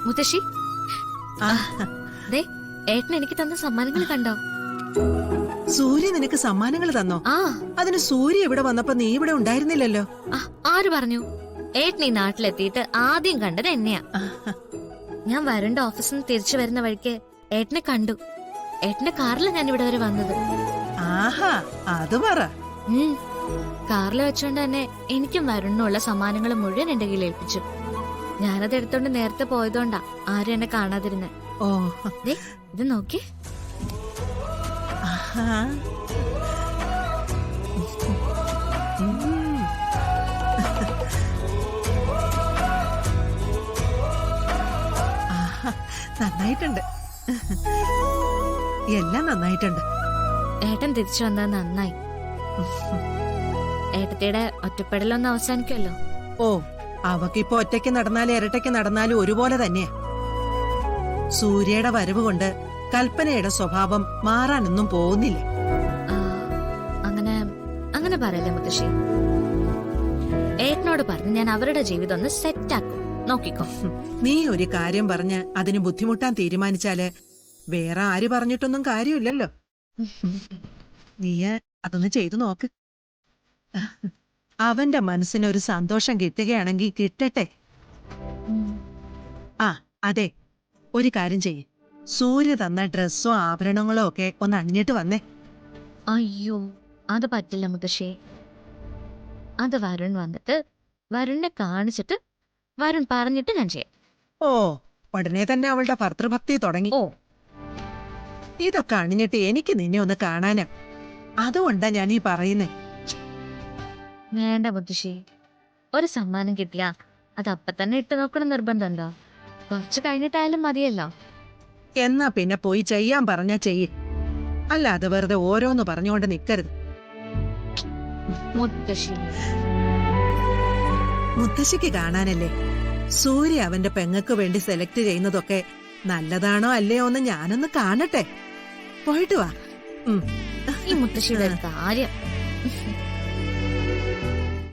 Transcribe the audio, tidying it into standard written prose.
മുത്തശ്ശി, ദേ ഏട്ടൻ എനിക്ക് തന്ന സമ്മാനങ്ങൾ കണ്ടോ? സൂര്യ നിനക്ക് സമ്മാനങ്ങൾ തന്നോ? ആ, അതിന് സൂര്യ ഇവിടെ വന്നപ്പോ നീ ഇവിടെ ഉണ്ടായിരുന്നില്ലല്ലോ. ആര് പറഞ്ഞു? ഏട്ടൻ ഈ നാട്ടിലെത്തിയിട്ട് ആദ്യം കണ്ടത് എന്നെയാ. ഞാൻ വരണ്ട ഓഫീസിൽ നിന്ന് തിരിച്ചു വരുന്ന വഴിക്ക് ഏട്ടനെ കണ്ടു. ഏട്ടന്റെ കാറിലാണ് ഞാൻ ഇവിടെ വരെ വന്നത്. ആഹാ, അത് പറ. കാറിൽ വെച്ചോണ്ട് തന്നെ എനിക്കും വരുണ്ണുള്ള സമ്മാനങ്ങൾ മുഴുവൻ എന്റെ കയ്യിൽ ഏൽപ്പിച്ചു. ഞാനത് എടുത്തോണ്ട് നേരത്തെ പോയതുകൊണ്ടാ ആരും എന്നെ കാണാതിരുന്നെ. ഓ, ദേ ഇത് നോക്കി. ആഹാ. ആഹാ, നന്നായിട്ടുണ്ട്. എല്ലാം നന്നായിട്ടുണ്ട്. ഏട്ടൻ തിരിച്ചു വന്നത് നന്നായി. ഏട്ടത്തിയുടെ ഒറ്റപ്പെടലൊന്നും അവസാനിക്കുമല്ലോ. ഓ, അവക്കിപ്പോ ഒറ്റയ്ക്ക് നടന്നാലും ഇരട്ടയ്ക്ക് നടന്നാലും ഒരുപോലെ തന്നെയാ. സൂര്യയുടെ വരവ് കൊണ്ട് കൽപ്പനയുടെ സ്വഭാവം മാറാനൊന്നും പോകുന്നില്ല. അങ്ങനെ അങ്ങനെ പറയല്ലേ മുത്തശ്ശി. ഏട്ടനോട് പറഞ്ഞ് ഞാൻ അവരുടെ ജീവിതം ഒന്ന് സെറ്റാക്കും. നോക്കിക്കോ. നീ ഒരു കാര്യം പറഞ്ഞ് അതിന് ബുദ്ധിമുട്ടാൻ തീരുമാനിച്ചാല് വേറെ ആര് പറഞ്ഞിട്ടൊന്നും കാര്യമില്ലല്ലോ. നീ അതൊന്ന് ചെയ്തു നോക്ക്. അവന്റെ മനസ്സിനൊരു സന്തോഷം കിട്ടുകയാണെങ്കിൽ കിട്ടട്ടെ. ആ അതെ, ഒരു കാര്യം ചെയ്യ്. സൂര്യ തന്ന ഡ്രസ്സോ ആഭരണങ്ങളോ ഒക്കെ ഒന്ന് അണിഞ്ഞിട്ട് വന്നേ. അയ്യോ, അത് പറ്റില്ല മുത്തശ്ശി. അത് വരുൺ വന്നിട്ട് വരുണിനെ കാണിച്ചിട്ട് വരുൺ പറഞ്ഞിട്ട് ഞാൻ ചെയ്യാം. ഓ, ഉടനെ തന്നെ അവളുടെ ഭർത്തൃഭക്തി തുടങ്ങി. ഓ, ഇതൊക്കെ അണിഞ്ഞിട്ട് എനിക്ക് നിന്നെ ഒന്ന് കാണാനാ. അതുകൊണ്ടാ ഞാൻ ഈ പറയുന്നേ. വേണ്ട മുത്തശ്ശി. ഒരു സമ്മാനം കിട്ടിയ അത് അപ്പൊ തന്നെ ഇട്ട് നോക്കണം നിർബന്ധമുണ്ടോ? കുറച്ച് കഴിഞ്ഞിട്ടായാലും മതിയല്ലോ. എന്നാ പിന്നെ പോയി ചെയ്യാൻ പറഞ്ഞാ ചെയ്യ്. അല്ലാതെ വെറുതെ ഓരോന്ന് പറഞ്ഞുകൊണ്ട് നിക്കരുത്. മുത്തശ്ശി, മുത്തശ്ശിക്ക് കാണാനല്ലേ. സൂര്യ അവന്റെ പെങ്ങക്ക് വേണ്ടി സെലക്ട് ചെയ്യുന്നതൊക്കെ നല്ലതാണോ അല്ലയോ എന്ന് ഞാനൊന്ന് കാണട്ടെ. പോയിട്ട് വാ. ഈ മുത്തശ്ശിയുടെ ഒരു കാര്യം.